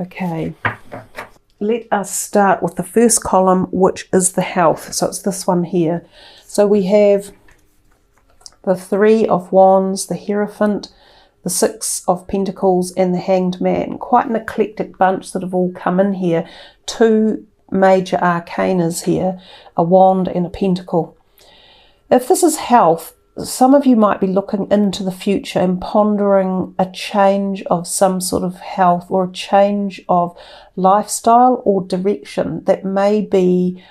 Okay, let us start with the first column, which is the health. So it's this one here. So we have the Three of Wands, the Hierophant, the Six of Pentacles, and the Hanged Man. Quite an eclectic bunch that have all come in here. Two major arcanas here, a wand and a pentacle. If this is health, some of you might be looking into the future and pondering a change of some sort of health or a change of lifestyle or direction that may be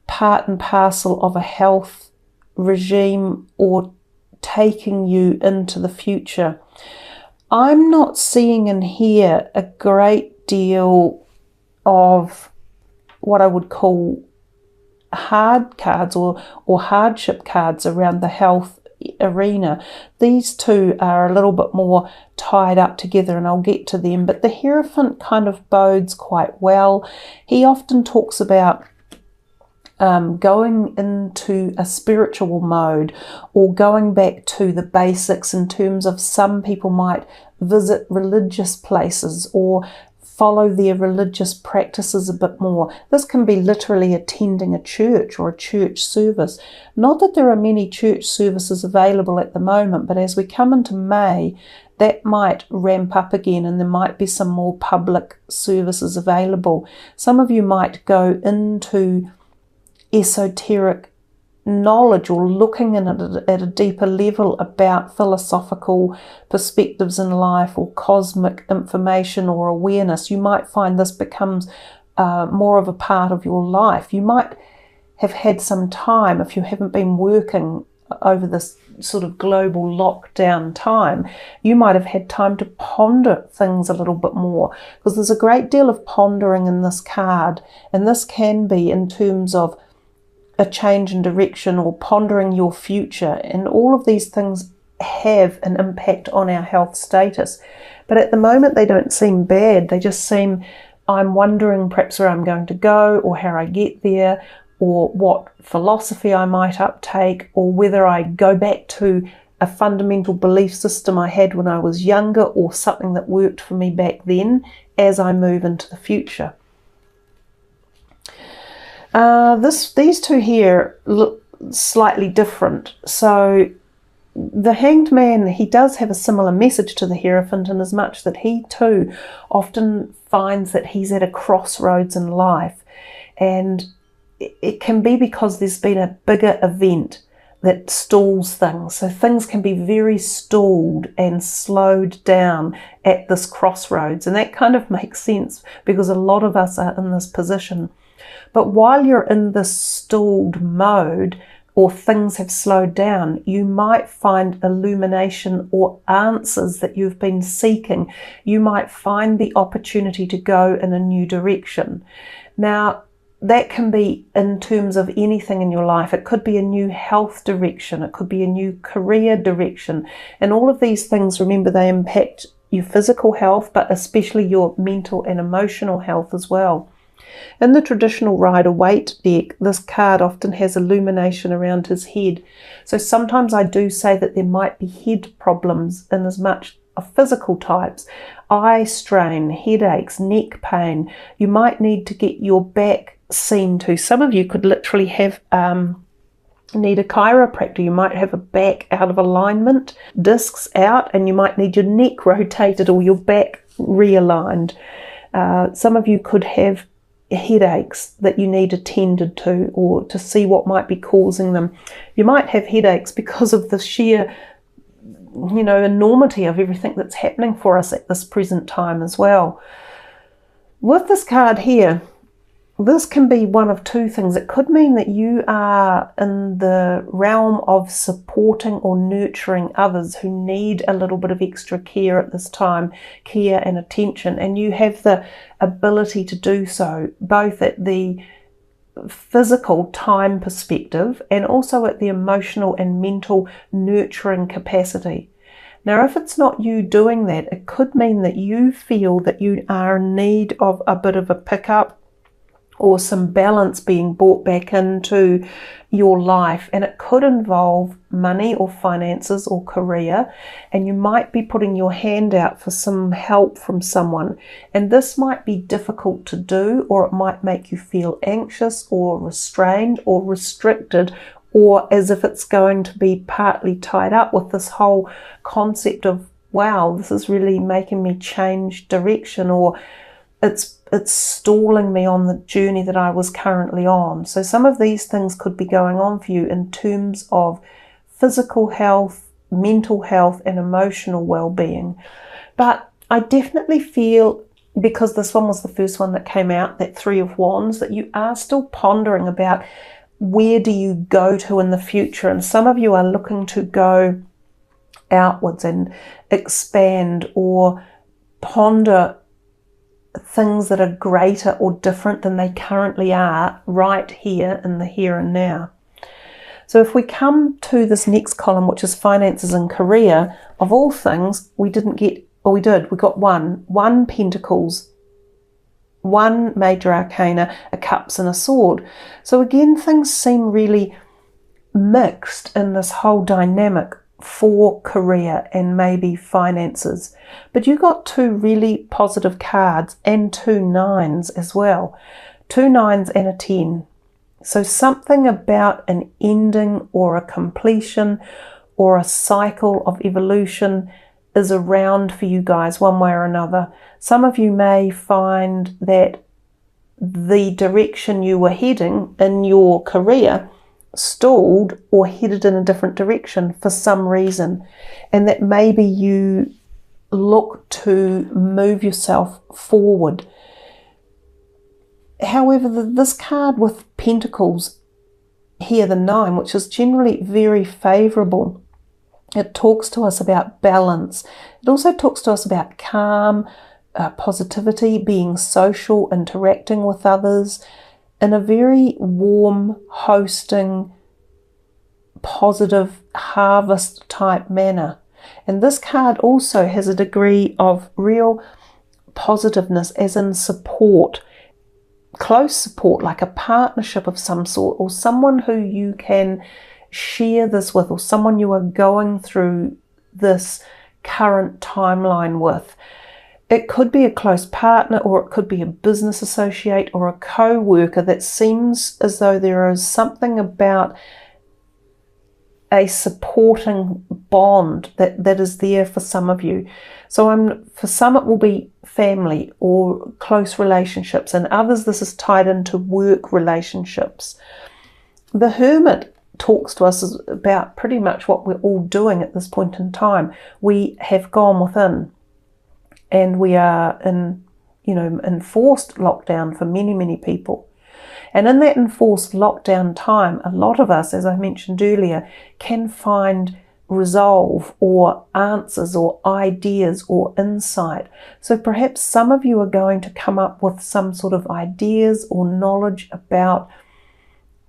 part and parcel of a health regime or taking you into the future. I'm not seeing in here a great deal of what I would call hard cards or hardship cards around the health arena. These two are a little bit more tied up together, and I'll get to them, but the Hierophant kind of bodes quite well. He often talks about going into a spiritual mode or going back to the basics, in terms of some people might visit religious places or follow their religious practices a bit more. This can be literally attending a church or a church service. Not that there are many church services available at the moment, but as we come into May, that might ramp up again and there might be some more public services available. Some of you might go into esoteric knowledge or looking in at a deeper level about philosophical perspectives in life or cosmic information or awareness. You might find this becomes more of a part of your life. You might have had some time, if you haven't been working over this sort of global lockdown time, you might have had time to ponder things a little bit more, because there's a great deal of pondering in this card, and this can be in terms of a change in direction or pondering your future, and all of these things have an impact on our health status. But at the moment they don't seem bad. They just seem, I'm wondering perhaps where I'm going to go or how I get there, or what philosophy I might uptake, or whether I go back to a fundamental belief system I had when I was younger, or something that worked for me back then as I move into the future. These two here look slightly different. So the Hanged Man, he does have a similar message to the Hierophant, in as much that he too often finds that he's at a crossroads in life, and it can be because there's been a bigger event that stalls things. So things can be very stalled and slowed down at this crossroads, and that kind of makes sense because a lot of us are in this position. But while you're in this stalled mode, or things have slowed down, you might find illumination or answers that you've been seeking. You might find the opportunity to go in a new direction. Now, that can be in terms of anything in your life. It could be a new health direction. It could be a new career direction. And all of these things, remember, they impact your physical health, but especially your mental and emotional health as well. In the traditional Rider-Waite deck, this card often has illumination around his head. So sometimes I do say that there might be head problems in as much of physical types. Eye strain, headaches, neck pain. You might need to get your back seen to. Some of you could literally have need a chiropractor. You might have a back out of alignment, discs out, and you might need your neck rotated or your back realigned. Some of you could have headaches that you need attended to, or to see what might be causing them. You might have headaches because of the sheer, enormity of everything that's happening for us at this present time as well. With this card here, this can be one of two things. It could mean that you are in the realm of supporting or nurturing others who need a little bit of extra care at this time, care and attention, and you have the ability to do so, both at the physical time perspective and also at the emotional and mental nurturing capacity. Now, if it's not you doing that, it could mean that you feel that you are in need of a bit of a pickup or some balance being brought back into your life, and it could involve money or finances or career, and you might be putting your hand out for some help from someone, and this might be difficult to do, or it might make you feel anxious or restrained or restricted, or as if it's going to be partly tied up with this whole concept of, wow, this is really making me change direction, or it's stalling me on the journey that I was currently on. So some of these things could be going on for you in terms of physical health, mental health, and emotional well-being. But I definitely feel, because this one was the first one that came out, that Three of Wands, that you are still pondering about where do you go to in the future. And some of you are looking to go outwards and expand or ponder things that are greater or different than they currently are right here in the here and now. So if we come to this next column, which is finances and career, of all things, we didn't get, or we did, we got one Pentacles, one major arcana, a cups and a sword. So again, things seem really mixed in this whole dynamic for career and maybe finances. But you got two really positive cards and two nines as well. Two nines and a 10. So something about an ending or a completion or a cycle of evolution is around for you guys one way or another. Some of you may find that the direction you were heading in your career stalled or headed in a different direction for some reason, and that maybe you look to move yourself forward. However, this card with Pentacles here, the 9, which is generally very favourable, it talks to us about balance. It also talks to us about calm, positivity, being social, interacting with others in a very warm, hosting, positive, harvest type manner. And this card also has a degree of real positiveness, as in support, close support, like a partnership of some sort, or someone who you can share this with, or someone you are going through this current timeline with. It could be a close partner, or it could be a business associate or a co-worker that seems as though there is something about a supporting bond that is there for some of you. So for some it will be family or close relationships, and others this is tied into work relationships. The Hermit talks to us about pretty much what we're all doing at this point in time. We have gone within, and we are in enforced lockdown for many people. And in that enforced lockdown time, a lot of us, as I mentioned earlier, can find resolve or answers or ideas or insight. So perhaps some of you are going to come up with some sort of ideas or knowledge about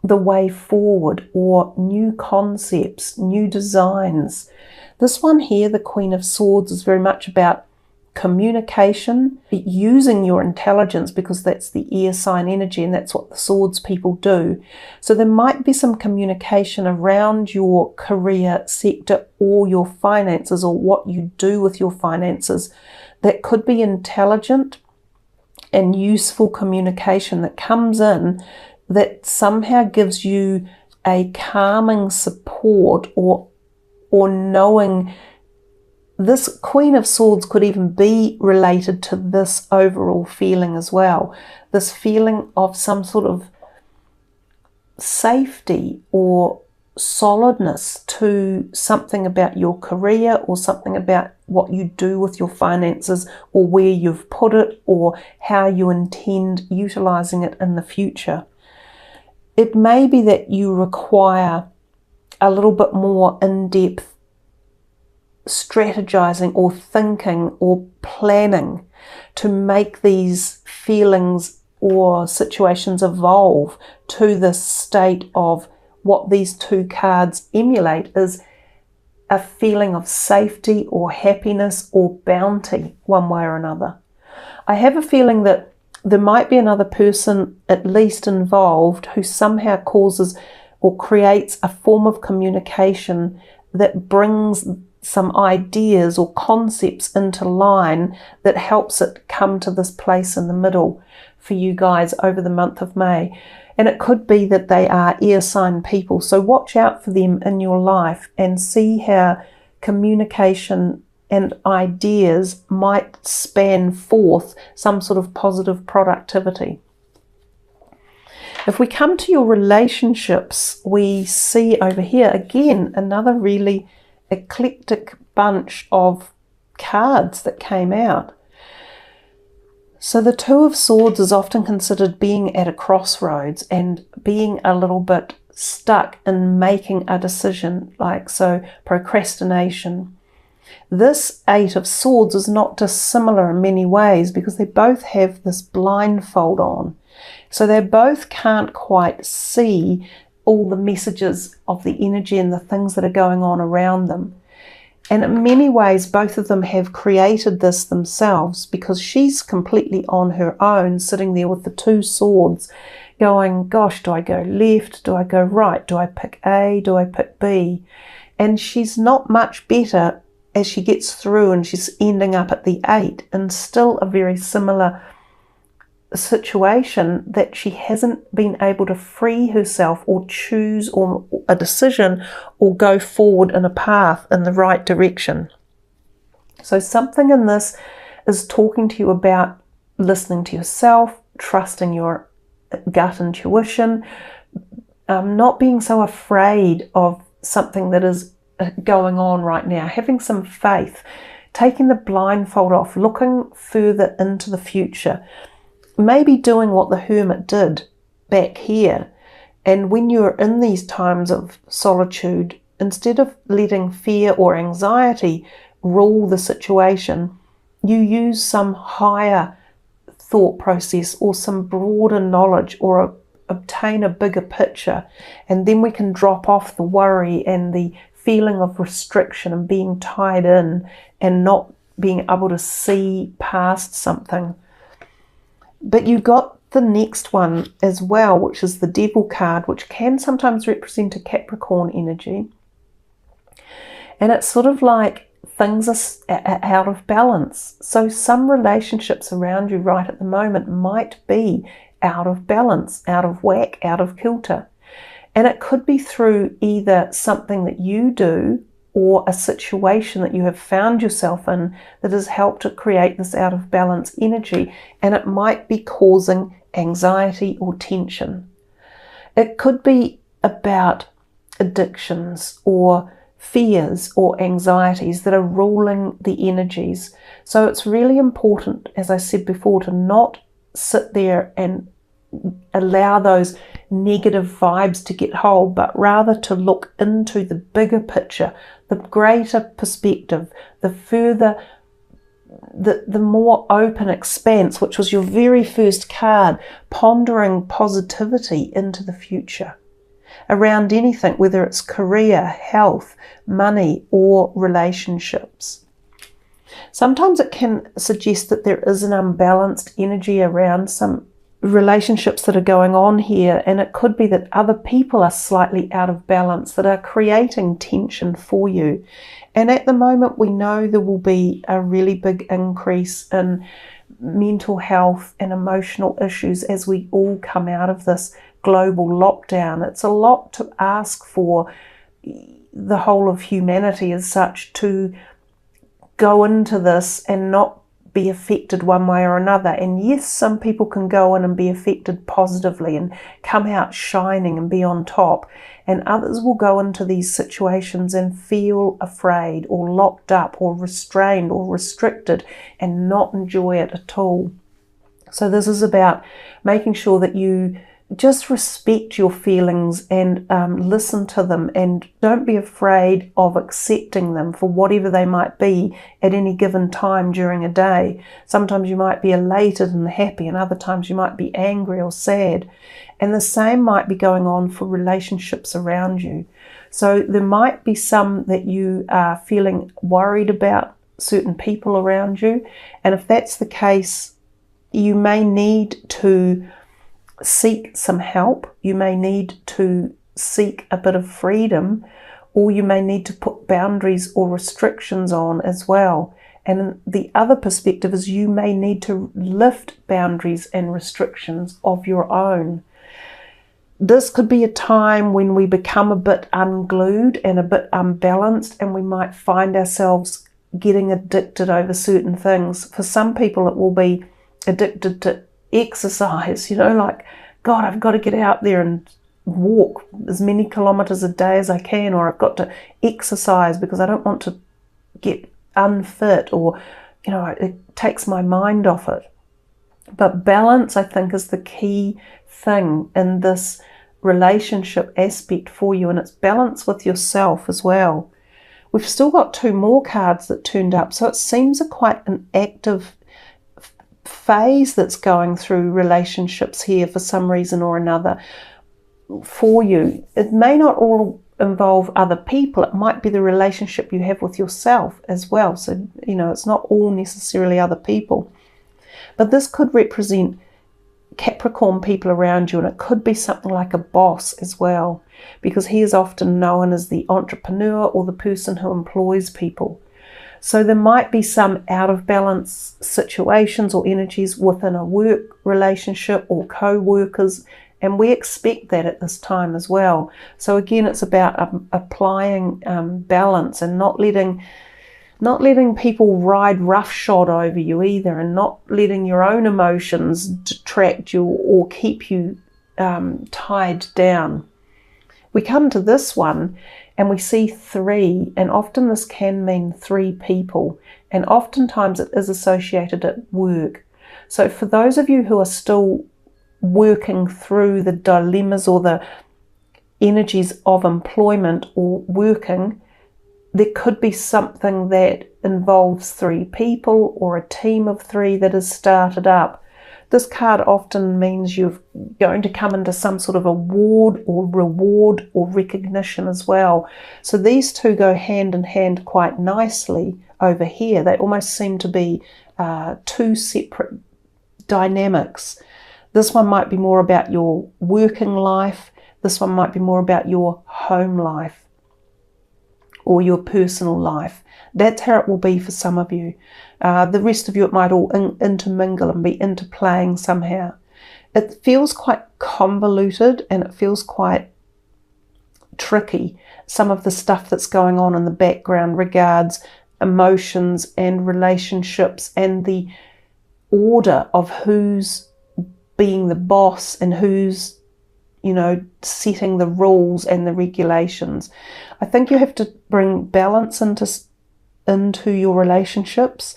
the way forward, or new concepts, new designs. This one here, the Queen of Swords, is very much about communication, using your intelligence, because that's the air sign energy and that's what the swords people do. So there might be some communication around your career sector or your finances, or what you do with your finances, that could be intelligent and useful communication that comes in that somehow gives you a calming support, or knowing. This Queen of Swords could even be related to this overall feeling as well. This feeling of some sort of safety or solidness to something about your career, or something about what you do with your finances, or where you've put it, or how you intend utilizing it in the future. It may be that you require a little bit more in-depth strategizing or thinking or planning to make these feelings or situations evolve to this state of what these two cards emulate, is a feeling of safety or happiness or bounty one way or another. I have a feeling that there might be another person at least involved who somehow causes or creates a form of communication that brings some ideas or concepts into line that helps it come to this place in the middle for you guys over the month of May. And it could be that they are air sign people. So watch out for them in your life and see how communication and ideas might span forth some sort of positive productivity. If we come to your relationships, we see over here again another really eclectic bunch of cards that came out. So the Two of Swords is often considered being at a crossroads and being a little bit stuck in making a decision, like so procrastination. This Eight of Swords is not dissimilar in many ways because they both have this blindfold on. So they both can't quite see all the messages of the energy and the things that are going on around them. And in many ways, both of them have created this themselves because she's completely on her own, sitting there with the two swords going, gosh, do I go left? Do I go right? Do I pick A? Do I pick B? And she's not much better as she gets through and she's ending up at the 8 and still a very similar situation that she hasn't been able to free herself or choose or a decision or go forward in a path in the right direction. So something in this is talking to you about listening to yourself, trusting your gut intuition, not being so afraid of something that is going on right now, having some faith, taking the blindfold off, looking further into the future. Maybe doing what the hermit did back here. And when you're in these times of solitude, instead of letting fear or anxiety rule the situation, you use some higher thought process or some broader knowledge or obtain a bigger picture. And then we can drop off the worry and the feeling of restriction and being tied in and not being able to see past something. But you got the next one as well, which is the Devil card, which can sometimes represent a Capricorn energy. And it's sort of like things are out of balance. So some relationships around you right at the moment might be out of balance, out of whack, out of kilter. And it could be through either something that you do or a situation that you have found yourself in that has helped to create this out of balance energy, and it might be causing anxiety or tension. It could be about addictions or fears or anxieties that are ruling the energies. So it's really important, as I said before, to not sit there and allow those negative vibes to get hold, but rather to look into the bigger picture, the greater perspective, the further, the more open expanse, which was your very first card, pondering positivity into the future around anything, whether it's career, health, money, or relationships. Sometimes it can suggest that there is an unbalanced energy around some relationships that are going on here, and it could be that other people are slightly out of balance that are creating tension for you. And at the moment we know there will be a really big increase in mental health and emotional issues as we all come out of this global lockdown. It's a lot to ask for the whole of humanity as such to go into this and not be affected one way or another. And yes, some people can go in and be affected positively and come out shining and be on top, and others will go into these situations and feel afraid or locked up or restrained or restricted and not enjoy it at all. So this is about making sure that you just respect your feelings and listen to them, and don't be afraid of accepting them for whatever they might be at any given time during a day. Sometimes you might be elated and happy, and other times you might be angry or sad. And the same might be going on for relationships around you. So there might be some that you are feeling worried about certain people around you, and if that's the case, you may need to seek some help, you may need to seek a bit of freedom, or you may need to put boundaries or restrictions on as well. And the other perspective is you may need to lift boundaries and restrictions of your own. This could be a time when we become a bit unglued and a bit unbalanced, and we might find ourselves getting addicted over certain things. For some people, it will be addicted to exercise, like, God, I've got to get out there and walk as many kilometers a day as I can, or I've got to exercise because I don't want to get unfit, or it takes my mind off it. But balance, I think, is the key thing in this relationship aspect for you, and it's balance with yourself as well. We've still got 2 more cards that turned up, so it seems quite an active phase that's going through relationships here for some reason or another for you. It may not all involve other people, it might be the relationship you have with yourself as well. So, it's not all necessarily other people. But this could represent Capricorn people around you, and it could be something like a boss as well, because he is often known as the entrepreneur or the person who employs people. So there might be some out of balance situations or energies within a work relationship or co-workers, and we expect that at this time as well. So again, it's about applying balance and not letting people ride roughshod over you either, and not letting your own emotions detract you or keep you tied down. We come to this one and we see 3, and often this can mean 3 people, and oftentimes it is associated at work. So for those of you who are still working through the dilemmas or the energies of employment or working, there could be something that involves 3 people or a team of 3 that has started up. This card often means you're going to come into some sort of award or reward or recognition as well. So these 2 go hand in hand quite nicely over here. They almost seem to be 2 separate dynamics. This one might be more about your working life. This one might be more about your home life or your personal life. That's how it will be for some of you. The rest of you, it might all intermingle and be interplaying somehow. It feels quite convoluted and it feels quite tricky. Some of the stuff that's going on in the background regards emotions and relationships and the order of who's being the boss and who's setting the rules and the regulations. I think you have to bring balance into your relationships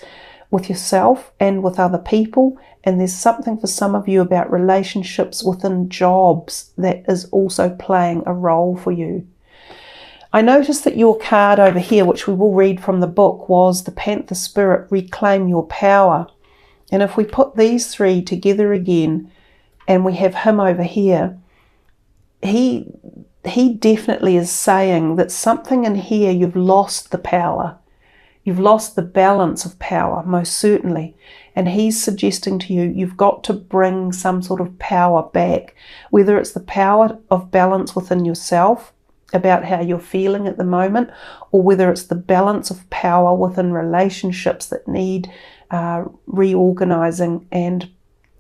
with yourself and with other people, and there's something for some of you about relationships within jobs that is also playing a role for you. I noticed that your card over here, which we will read from the book, was the Panther Spirit, Reclaim Your Power. And if we put these 3 together again and we have him over here, he definitely is saying that something in here, you've lost the power. You've lost the balance of power, most certainly. And he's suggesting to you, you've got to bring some sort of power back, whether it's the power of balance within yourself, about how you're feeling at the moment, or whether it's the balance of power within relationships that need reorganizing and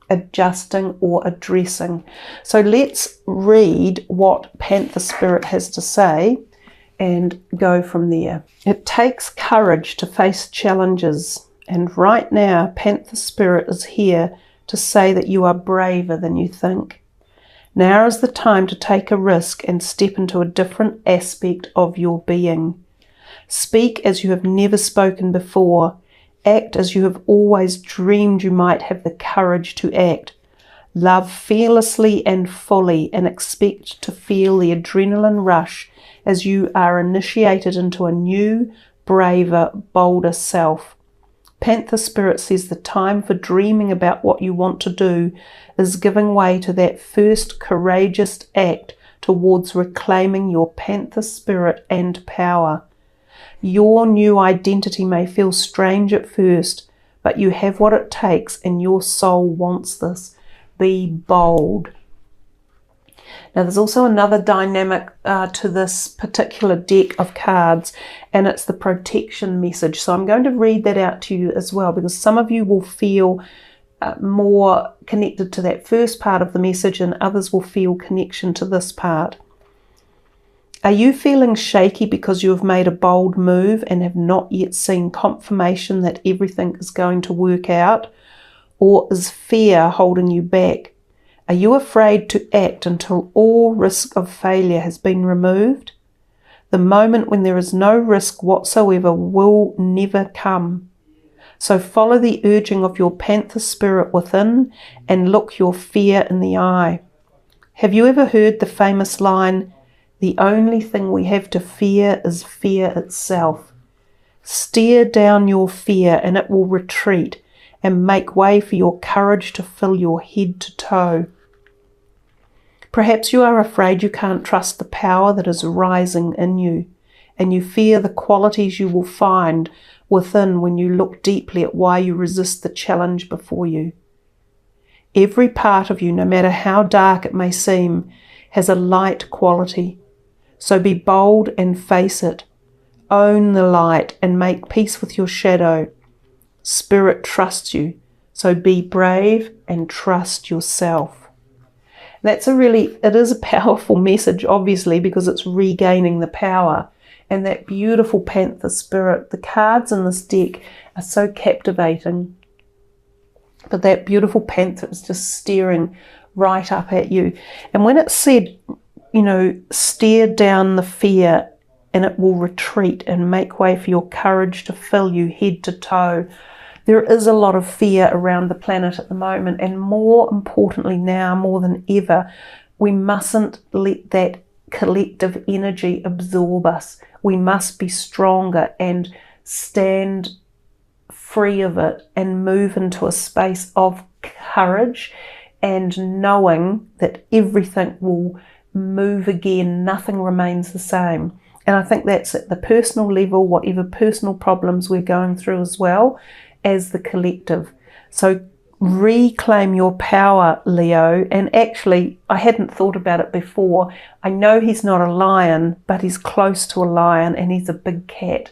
adjusting or addressing. So let's read what Panther Spirit has to say and go from there. It takes courage to face challenges, and right now Panther Spirit is here to say that you are braver than you think. Now is the time to take a risk and step into a different aspect of your being. Speak as you have never spoken before. Act as you have always dreamed you might have the courage to act. Love fearlessly and fully, and expect to feel the adrenaline rush as you are initiated into a new, braver, bolder self. Panther Spirit says the time for dreaming about what you want to do is giving way to that first courageous act towards reclaiming your Panther Spirit and power. Your new identity may feel strange at first, but you have what it takes and your soul wants this. Be bold. Now there's also another dynamic to this particular deck of cards, and it's the protection message. So I'm going to read that out to you as well, because some of you will feel more connected to that first part of the message and others will feel connection to this part. Are you feeling shaky because you have made a bold move and have not yet seen confirmation that everything is going to work out? Or is fear holding you back? Are you afraid to act until all risk of failure has been removed? The moment when there is no risk whatsoever will never come. So follow the urging of your panther spirit within and look your fear in the eye. Have you ever heard the famous line, "The only thing we have to fear is fear itself"? Stare down your fear and it will retreat and make way for your courage to fill your head to toe. Perhaps you are afraid you can't trust the power that is rising in you, and you fear the qualities you will find within when you look deeply at why you resist the challenge before you. Every part of you, no matter how dark it may seem, has a light quality. So be bold and face it. Own the light and make peace with your shadow. Spirit trusts you, so be brave and trust yourself. It is a powerful message, obviously, because it's regaining the power. And that beautiful panther spirit, the cards in this deck are so captivating. But that beautiful panther is just staring right up at you. And when it said, stare down the fear and it will retreat and make way for your courage to fill you head to toe. There is a lot of fear around the planet at the moment, and more importantly now, more than ever, we mustn't let that collective energy absorb us. We must be stronger and stand free of it and move into a space of courage and knowing that everything will move again, nothing remains the same. And I think that's at the personal level, whatever personal problems we're going through, as well as the collective. So reclaim your power, Leo. And actually, I hadn't thought about it before. I know he's not a lion, but he's close to a lion and he's a big cat.